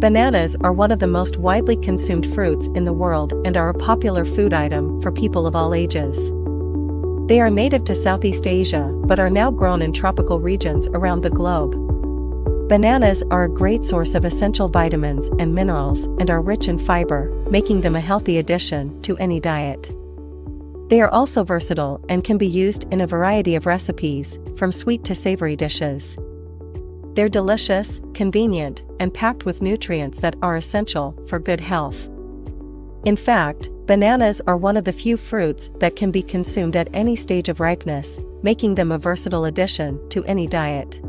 Bananas are one of the most widely consumed fruits in the world and are a popular food item for people of all ages. They are native to Southeast Asia but are now grown in tropical regions around the globe. Bananas are a great source of essential vitamins and minerals and are rich in fiber, making them a healthy addition to any diet. They are also versatile and can be used in a variety of recipes, from sweet to savory dishes. They're delicious, convenient, and packed with nutrients that are essential for good health. In fact, bananas are one of the few fruits that can be consumed at any stage of ripeness, making them a versatile addition to any diet.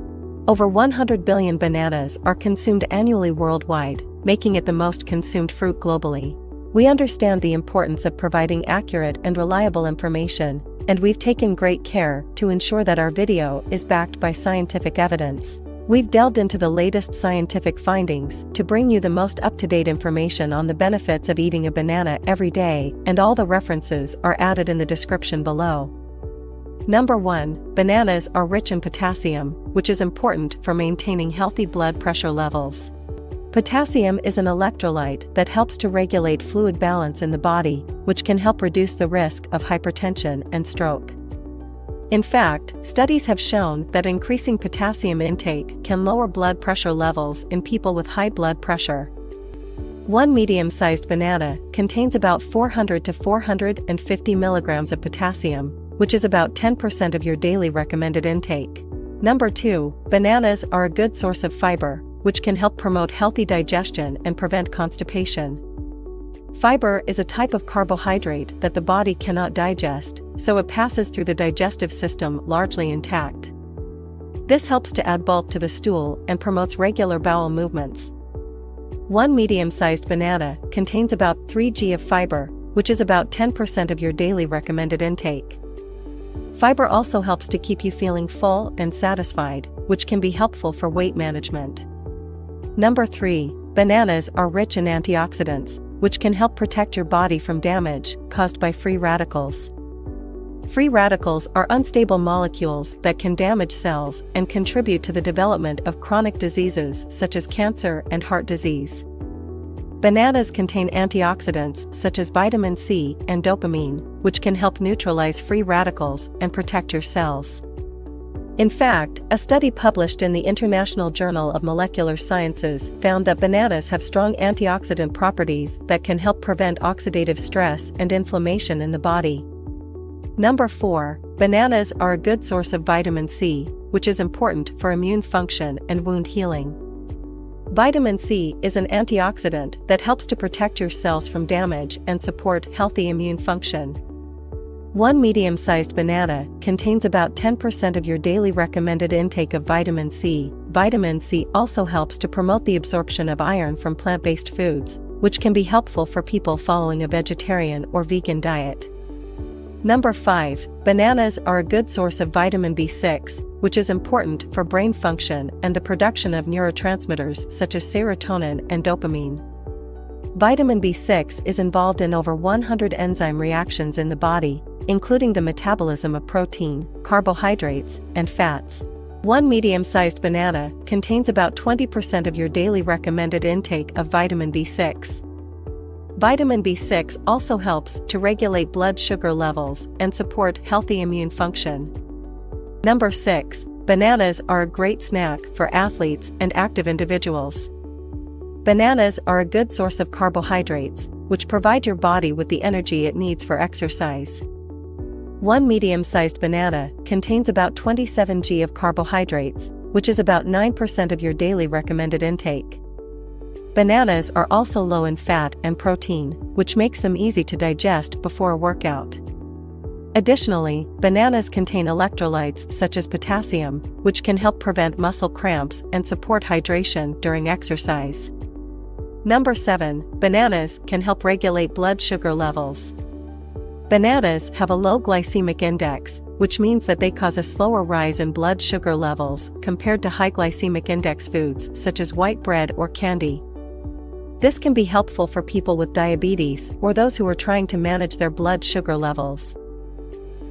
Over 100 billion bananas are consumed annually worldwide, making it the most consumed fruit globally. We understand the importance of providing accurate and reliable information, and we've taken great care to ensure that our video is backed by scientific evidence. We've delved into the latest scientific findings to bring you the most up-to-date information on the benefits of eating a banana every day, and all the references are added in the description below. Number 1. Bananas are rich in potassium, which is important for maintaining healthy blood pressure levels. Potassium is an electrolyte that helps to regulate fluid balance in the body, which can help reduce the risk of hypertension and stroke. In fact, studies have shown that increasing potassium intake can lower blood pressure levels in people with high blood pressure. One medium-sized banana contains about 400 to 450 milligrams of potassium, which is about 10% of your daily recommended intake. Number 2. Bananas are a good source of fiber, which can help promote healthy digestion and prevent constipation. Fiber is a type of carbohydrate that the body cannot digest, so it passes through the digestive system largely intact. This helps to add bulk to the stool and promotes regular bowel movements. One medium-sized banana contains about 3 g of fiber, which is about 10% of your daily recommended intake. Fiber also helps to keep you feeling full and satisfied, which can be helpful for weight management. Number 3. Bananas are rich in antioxidants, which can help protect your body from damage caused by free radicals. Free radicals are unstable molecules that can damage cells and contribute to the development of chronic diseases such as cancer and heart disease. Bananas contain antioxidants such as vitamin C and dopamine, which can help neutralize free radicals and protect your cells. In fact, a study published in the International Journal of Molecular Sciences found that bananas have strong antioxidant properties that can help prevent oxidative stress and inflammation in the body. Number 4. Bananas are a good source of vitamin C, which is important for immune function and wound healing. Vitamin C is an antioxidant that helps to protect your cells from damage and support healthy immune function. One medium-sized banana contains about 10% of your daily recommended intake of vitamin C. Vitamin C also helps to promote the absorption of iron from plant-based foods, which can be helpful for people following a vegetarian or vegan diet. Number 5. Bananas are a good source of vitamin B6, which is important for brain function and the production of neurotransmitters such as serotonin and dopamine. Vitamin B6 is involved in over 100 enzyme reactions in the body, including the metabolism of protein, carbohydrates, and fats. One medium-sized banana contains about 20% of your daily recommended intake of vitamin B6. Vitamin B6 also helps to regulate blood sugar levels and support healthy immune function. Number 6. Bananas are a great snack for athletes and active individuals. Bananas are a good source of carbohydrates, which provide your body with the energy it needs for exercise. One medium-sized banana contains about 27 g of carbohydrates, which is about 9% of your daily recommended intake. Bananas are also low in fat and protein, which makes them easy to digest before a workout. Additionally, bananas contain electrolytes such as potassium, which can help prevent muscle cramps and support hydration during exercise. Number 7. Bananas can help regulate blood sugar levels. Bananas have a low glycemic index, which means that they cause a slower rise in blood sugar levels compared to high glycemic index foods such as white bread or candy. This can be helpful for people with diabetes or those who are trying to manage their blood sugar levels.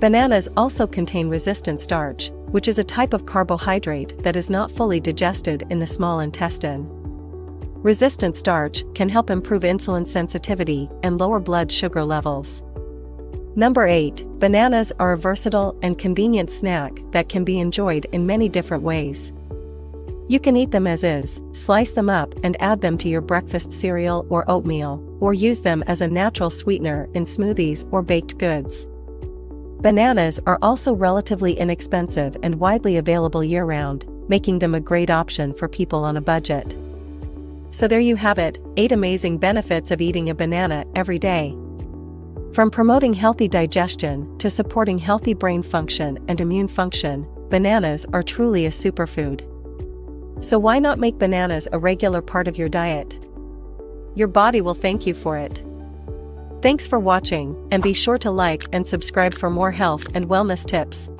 Bananas also contain resistant starch, which is a type of carbohydrate that is not fully digested in the small intestine. Resistant starch can help improve insulin sensitivity and lower blood sugar levels. Number 8. Bananas are a versatile and convenient snack that can be enjoyed in many different ways. You can eat them as is, slice them up and add them to your breakfast cereal or oatmeal, or use them as a natural sweetener in smoothies or baked goods. Bananas are also relatively inexpensive and widely available year-round, making them a great option for people on a budget. So there you have it, 8 amazing benefits of eating a banana every day. From promoting healthy digestion to supporting healthy brain function and immune function, bananas are truly a superfood. So why not make bananas a regular part of your diet? Your body will thank you for it. Thanks for watching, and be sure to like and subscribe for more health and wellness tips.